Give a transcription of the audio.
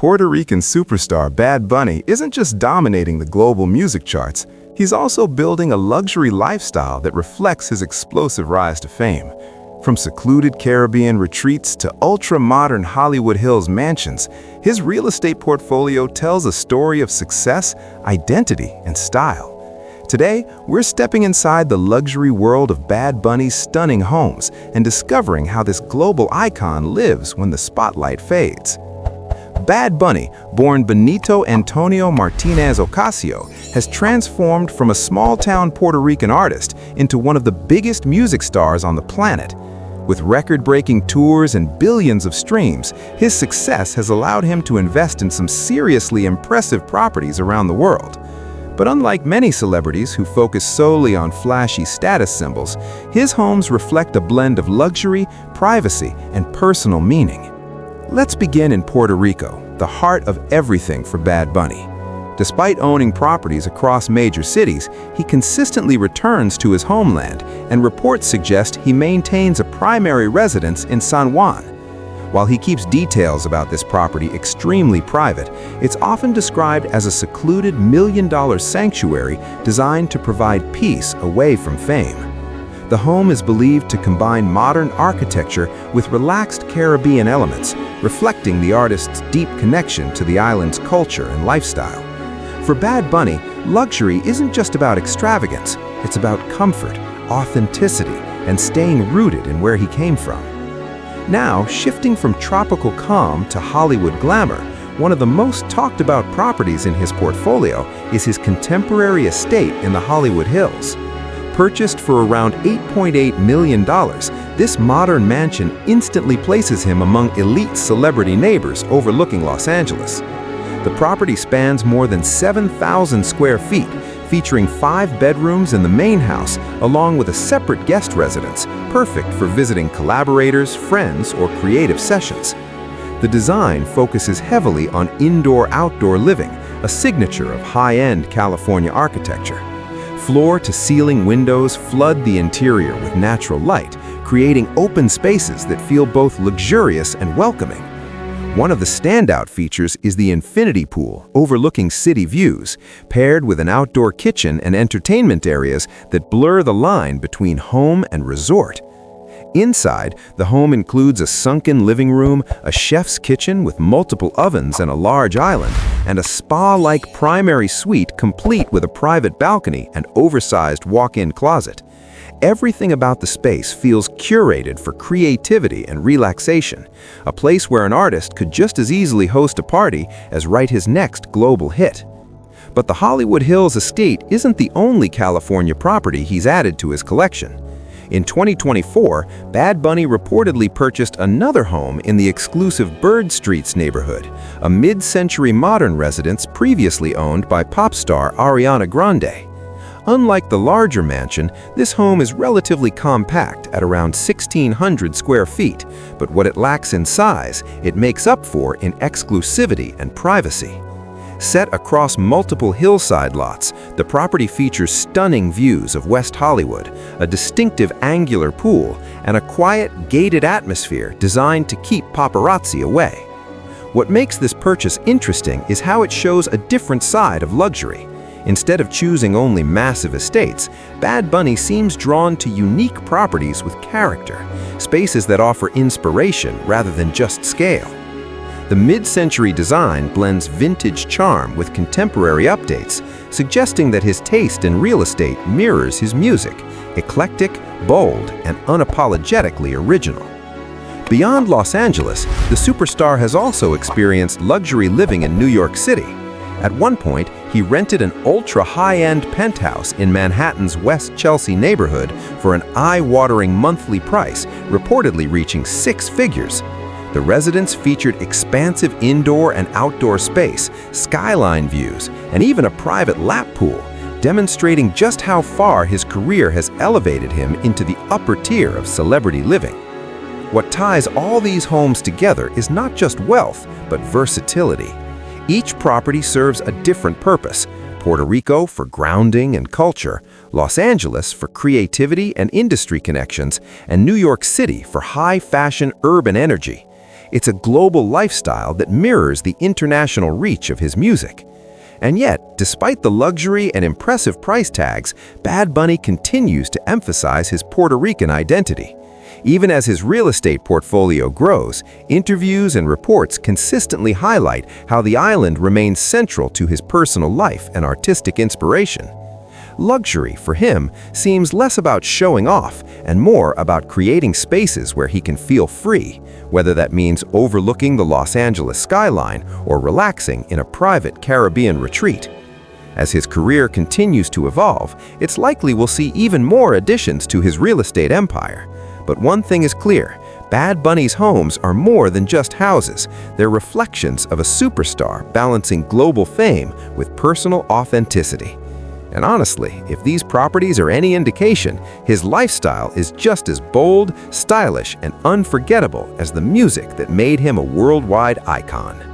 Puerto Rican superstar Bad Bunny isn't just dominating the global music charts, he's also building a luxury lifestyle that reflects his explosive rise to fame. From secluded Caribbean retreats to ultra-modern Hollywood Hills mansions, his real estate portfolio tells a story of success, identity, and style. Today, we're stepping inside the luxury world of Bad Bunny's stunning homes and discovering how this global icon lives when the spotlight fades. Bad Bunny, born Benito Antonio Martinez Ocasio, has transformed from a small-town Puerto Rican artist into one of the biggest music stars on the planet. With record-breaking tours and billions of streams, his success has allowed him to invest in some seriously impressive properties around the world. But unlike many celebrities who focus solely on flashy status symbols, his homes reflect a blend of luxury, privacy, and personal meaning. Let's begin in Puerto Rico, the heart of everything for Bad Bunny. Despite owning properties across major cities, he consistently returns to his homeland, and reports suggest he maintains a primary residence in San Juan. While he keeps details about this property extremely private, it's often described as a secluded million-dollar sanctuary designed to provide peace away from fame. The home is believed to combine modern architecture with relaxed Caribbean elements, reflecting the artist's deep connection to the island's culture and lifestyle. For Bad Bunny, luxury isn't just about extravagance, it's about comfort, authenticity, and staying rooted in where he came from. Now, shifting from tropical calm to Hollywood glamour, one of the most talked about properties in his portfolio is his contemporary estate in the Hollywood Hills. Purchased for around $8.8 million, this modern mansion instantly places him among elite celebrity neighbors overlooking Los Angeles. The property spans more than 7,000 square feet, featuring 5 bedrooms in the main house, along with a separate guest residence, perfect for visiting collaborators, friends, or creative sessions. The design focuses heavily on indoor-outdoor living, a signature of high-end California architecture. Floor-to-ceiling windows flood the interior with natural light, creating open spaces that feel both luxurious and welcoming. One of the standout features is the infinity pool overlooking city views, paired with an outdoor kitchen and entertainment areas that blur the line between home and resort. Inside, the home includes a sunken living room, a chef's kitchen with multiple ovens and a large island, and a spa-like primary suite complete with a private balcony and oversized walk-in closet. Everything about the space feels curated for creativity and relaxation, a place where an artist could just as easily host a party as write his next global hit. But the Hollywood Hills estate isn't the only California property he's added to his collection. In 2024, Bad Bunny reportedly purchased another home in the exclusive Bird Streets neighborhood, a mid-century modern residence previously owned by pop star Ariana Grande. Unlike the larger mansion, this home is relatively compact at around 1,600 square feet, but what it lacks in size, it makes up for in exclusivity and privacy. Set across multiple hillside lots, the property features stunning views of West Hollywood, a distinctive angular pool, and a quiet, gated atmosphere designed to keep paparazzi away. What makes this purchase interesting is how it shows a different side of luxury. Instead of choosing only massive estates, Bad Bunny seems drawn to unique properties with character, spaces that offer inspiration rather than just scale. The mid-century design blends vintage charm with contemporary updates, suggesting that his taste in real estate mirrors his music, eclectic, bold, and unapologetically original. Beyond Los Angeles, the superstar has also experienced luxury living in New York City. At one point, he rented an ultra-high-end penthouse in Manhattan's West Chelsea neighborhood for an eye-watering monthly price, reportedly reaching 6 figures. The residence featured expansive indoor and outdoor space, skyline views, and even a private lap pool, demonstrating just how far his career has elevated him into the upper tier of celebrity living. What ties all these homes together is not just wealth, but versatility. Each property serves a different purpose: Puerto Rico for grounding and culture, Los Angeles for creativity and industry connections, and New York City for high-fashion urban energy. It's a global lifestyle that mirrors the international reach of his music. And yet, despite the luxury and impressive price tags, Bad Bunny continues to emphasize his Puerto Rican identity. Even as his real estate portfolio grows, interviews and reports consistently highlight how the island remains central to his personal life and artistic inspiration. Luxury, for him, seems less about showing off and more about creating spaces where he can feel free, whether that means overlooking the Los Angeles skyline or relaxing in a private Caribbean retreat. As his career continues to evolve, it's likely we'll see even more additions to his real estate empire. But one thing is clear, Bad Bunny's homes are more than just houses. They're reflections of a superstar balancing global fame with personal authenticity. And honestly, if these properties are any indication, his lifestyle is just as bold, stylish, and unforgettable as the music that made him a worldwide icon.